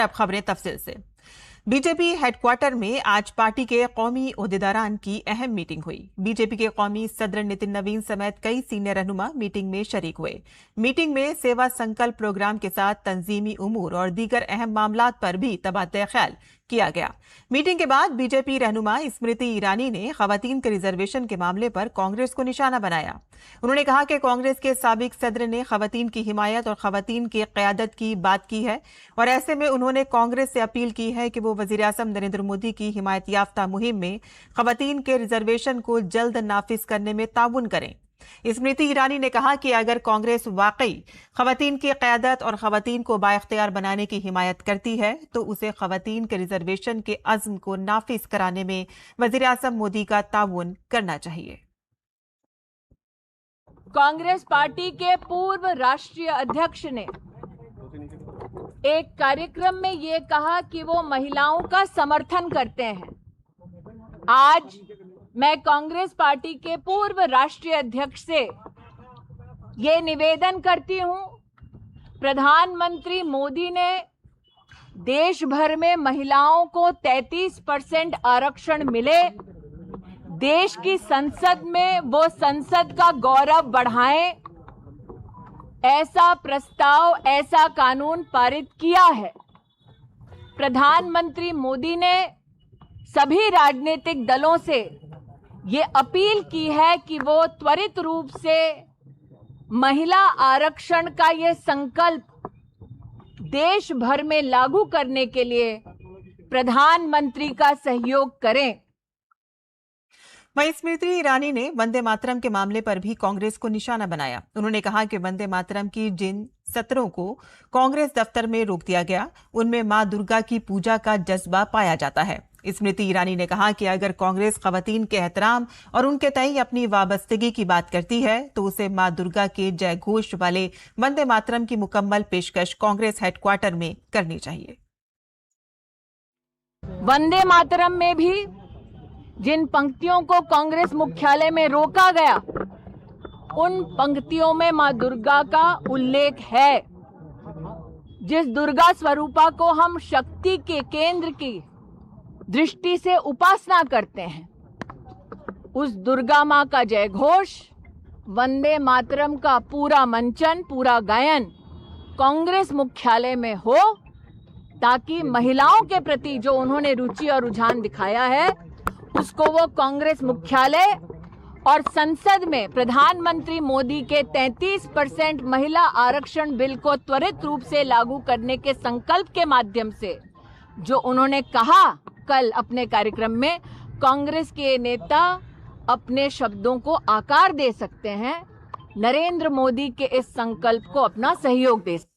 अब खबरें तफसील से। बीजेपी हेडक्वार्टर में आज पार्टी के कौमी ओहदेदारान की अहम मीटिंग हुई। बीजेपी के कौमी सदर नितिन नवीन समेत कई सीनियर रहनुमा मीटिंग में शरीक हुए। मीटिंग में सेवा संकल्प प्रोग्राम के साथ तंजीमी उमूर और दीगर अहम मामलात पर भी तबादला ख्याल किया गया। मीटिंग के बाद बीजेपी रहनुमा स्मृति ईरानी ने खवातीन के रिजर्वेशन के मामले पर कांग्रेस को निशाना बनाया। उन्होंने कहा कि कांग्रेस के साबिक सदर ने खवातीन की हिमायत और खवातीन की क़यादत की बात की है और ऐसे में उन्होंने कांग्रेस से अपील की है कि वो वज़ीर आज़म नरेंद्र मोदी की हिमायत याफ्ता मुहिम में खवातीन के रिजर्वेशन को जल्द नाफिज करने में ताउन करें। स्मृति ईरानी ने कहा कि अगर कांग्रेस वाकई खवातीन की क़यादत और खवातीन को बाइख्तियार बनाने की हिमायत करती है तो उसे खवातीन के रिजर्वेशन के अज़्म को नाफिज कराने में वज़ीर आज़म मोदी का ताउन करना चाहिए। कांग्रेस पार्टी के पूर्व राष्ट्रीय अध्यक्ष ने एक कार्यक्रम में ये कहा कि वो महिलाओं का समर्थन करते हैं। आज मैं कांग्रेस पार्टी के पूर्व राष्ट्रीय अध्यक्ष से ये निवेदन करती हूं, प्रधानमंत्री मोदी ने देश भर में महिलाओं को 33% आरक्षण मिले, देश की संसद में वो संसद का गौरव बढ़ाएं, ऐसा प्रस्ताव, ऐसा कानून पारित किया है। प्रधानमंत्री मोदी ने सभी राजनीतिक दलों से ये अपील की है कि वो त्वरित रूप से महिला आरक्षण का ये संकल्प देश भर में लागू करने के लिए प्रधानमंत्री का सहयोग करें। वहीं स्मृति ईरानी ने वंदे मातरम के मामले पर भी कांग्रेस को निशाना बनाया। उन्होंने कहा कि वंदे मातरम की जिन सत्रों को कांग्रेस दफ्तर में रोक दिया गया उनमें मां दुर्गा की पूजा का जज्बा पाया जाता है। स्मृति ईरानी ने कहा कि अगर कांग्रेस खवातीन के एहतराम और उनके तय अपनी वाबस्तगी की बात करती है तो उसे मां दुर्गा के जय घोष वाले वंदे मातरम की मुकम्मल पेशकश कांग्रेस हेडक्वार्टर में करनी चाहिए। वंदे मातरम में भी जिन पंक्तियों को कांग्रेस मुख्यालय में रोका गया उन पंक्तियों में मां दुर्गा का उल्लेख है। जिस दुर्गा स्वरूपा को हम शक्ति के केंद्र की दृष्टि से उपासना करते हैं, उस दुर्गा मां का जय घोष, वंदे मातरम का पूरा मंचन, पूरा गायन कांग्रेस मुख्यालय में हो, ताकि महिलाओं के प्रति जो उन्होंने रुचि और रुझान दिखाया है उसको वो कांग्रेस मुख्यालय और संसद में प्रधानमंत्री मोदी के 33% महिला आरक्षण बिल को त्वरित रूप से लागू करने के संकल्प के माध्यम से जो उन्होंने कहा कल अपने कार्यक्रम में, कांग्रेस के नेता अपने शब्दों को आकार दे सकते हैं, नरेंद्र मोदी के इस संकल्प को अपना सहयोग दे सकते हैं।